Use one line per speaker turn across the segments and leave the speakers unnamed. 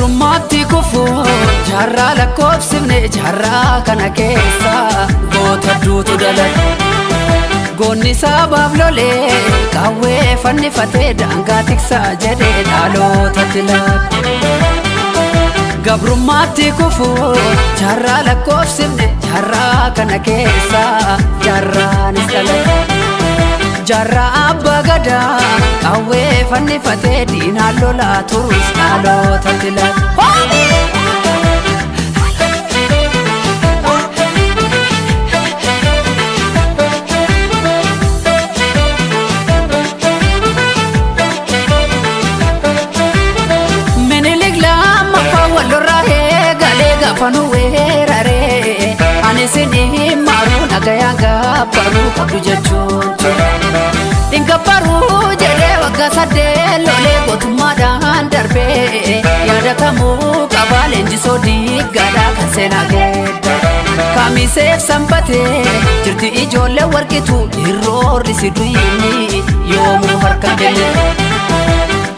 gabrummaatti kufu jaarraa lakkoofsifne jaarraa kana keessa goota duutu dhalate goonni sabaaf lolee qawwee fannifatee daangaa tiksaa jedhee dhalootatti laate gabrummaatti kufu jaarraa lakkoofsifne jaarraa kana keessa jaarraanis dhalate jaarraa abbaa gadaa qawwee fannifatee diinaan lolaa turus dhalootatti laate Fanu weeraree ani sinii maru nagaya gabbaru kabdu jechuun ingabbaru jedhee waggaa sadee lolee gootummaadhaan darbee yaadatamuu qabaa leenjisoo diiggaadhaa kan seenaa geedda kamiseef sanbatee jirti ijoollee warqitu hirroorri si duyini yoomuu harka kenne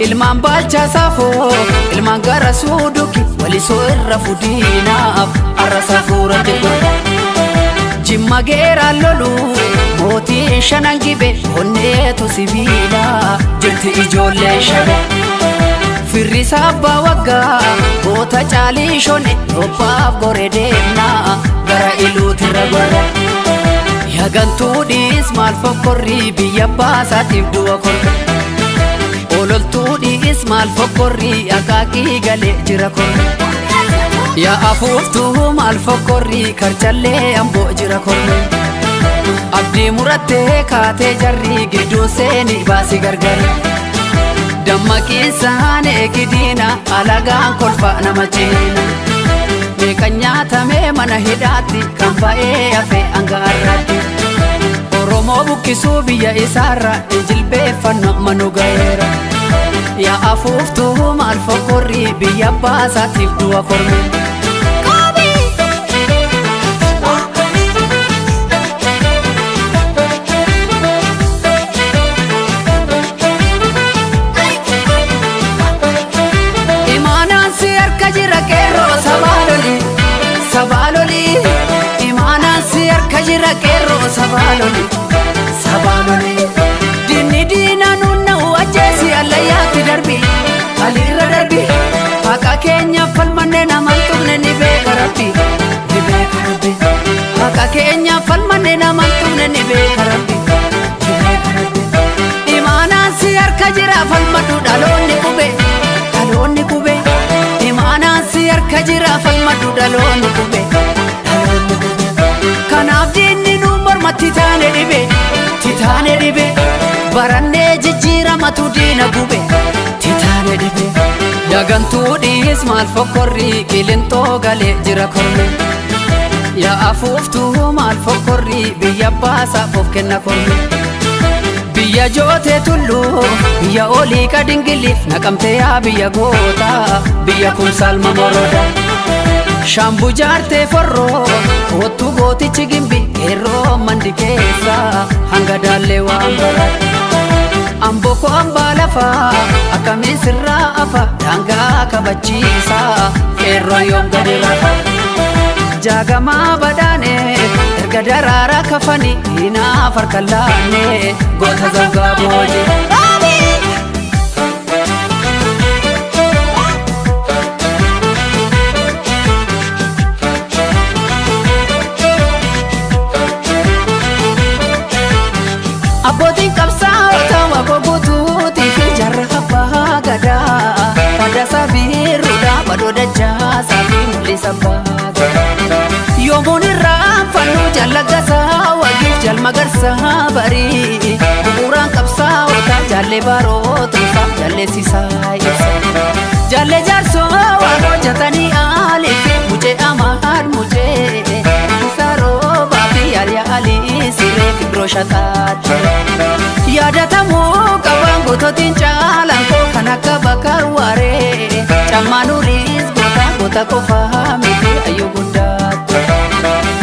ilmaan baalchaa saafoo ilmaan gara suuduki walisoo irra fudiinaaf arrasa fuurate jimma geeraan lolu mootii shanan gibe onneetu sibiila jirti ijoollee shabe firrisaa abbaa waggaa goota caalii shone dhophaaf gore deemnaa gara iluutirra gore yagantuu dhiis maal fokkorrii biyya baasaatiif du'a korre ololtuu dhiis maal fokkorrii akaakii galee jira korre yaa afuuftuu maal fokkorrii karchallee amboo jira korre abdii murattee kaatee jarrii gidduu seeni baasi gargare dammaqiinsaan eegidiina alagaan kolfa nama ciina meeqan nyaatamee mana hidhaatti kan ba'ee hafee angaarratti oromoo buqqisuu biyya isaarra jilbeeffanno manu gaheera yaa afuuftuu maal fokkorrii biyya baasaatiif du'a korme imaanaan si harka jira qeerroo sabaaloli imaanaan si harka jira qeerroo sabaaloli dinni diina nunna wajjeesi allayyaatti darbi alirra darbi haqa keenya falmanne naman tumne ni beeka rabbi haqa keenya falmanne naman tumne ni beeka rabbi imaanaan si harka jira falmadhu dhaloonni qube imaanaan si harka jira falmadhu dhaloonni qube kanaaf diinni nu mormatti titaane dhibe barannee jijjiiramatu diina gube titaane dhibe yagantuu dhiis maal fokkorrii qilintoo galee jira korme yaa afuuftuu maal fokkorrii biyya baasaaf of kenna korme biyya jootee tulluu biyya olii kadingiliif naqamtee yaa biyya goota biyya kumsaalma moroda shaambu jaartee forroo kootu gootichi gimbi qeerroo mandi keessa hanga daallee waan barate amboko ambaa lafaa akkamiin sirraa afa daangaa kabachiisa qeerroo yoom gadi rafa jaagamaa badaanee erga daraaraa kafanii hinaaf harka laannee goota zangaa booje abbootiin qabsaa'ota waboguutuutii fi jarra abbaa gadaa faddasaa biiruudha badoo dachaasaa fi mul'isa baata yoomuun irraan fannoo jallagasaa wagiif jalmagarsaa barii bu'uuraan qabsaa'ota jaallee baarootuusaa jalleessisaa ibsa jaallee jaarsoo waan hojjetanii aaliif mucee amaad mucee saaroo baafii yaaliyaa alii siree fibroo shataatti yaadatamuu qabaan goototiin caalaan koo kan akka bakka waaree cammaanuriis goota qofaa miti ayyuu guddaatti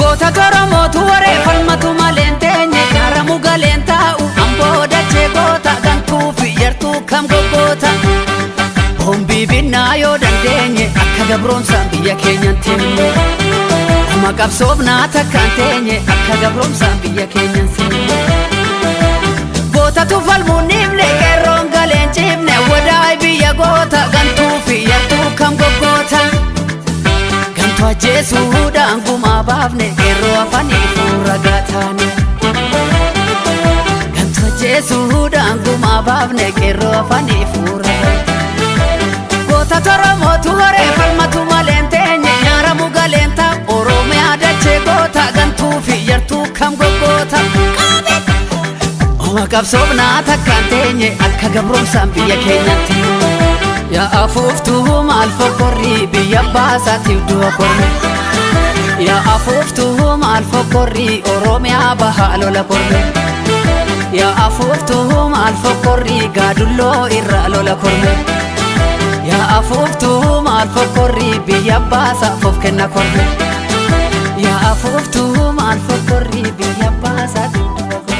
goota toromootu waree falmatu maleen teenye gaaramu galeen taa'u amboo dachee goota gantuu fi yartuu kam goggoota hombii binnaa yoo dandeenye gabroomsaan biyya keenyatti Amma qabsoofnaa takkaan teenye akka gabroomsaan biyya keenyatti Gootatu falmuun himne qeerroon galeen cimne wadaay biyya goota gantuu fi yartuu kam goggoota Gantuu ajjeesuudhaan gumaa baafne qeerroo afanii fuuragaa taane Gantuu ajjeesuudhaan gumaa baafne qeerroo afanii fuuragaa Goota toromootu horee falmatu maleen teenye nyaaramu galeen ta'a Oromiyaa dachee goota gantuu fi yartuu kam goggoota Oma qabsoofnaa takkaan teenye akka gabroomsaan biyya keenyatti Yaa afuuftuu maal fokkorrii biyya baasaatiif du'a korme Yaa afuuftuu maal fokkorrii Oromiyaa bahaa lola korme Yaa afuuftuu maal fokkorrii gaadulloo irraa lola korme Yaa afuuftuu maal fokkorrii biyya baasaaf of kenna korme Yaa afuuftuu maal fokkorrii biyya baasaatiif du'a korme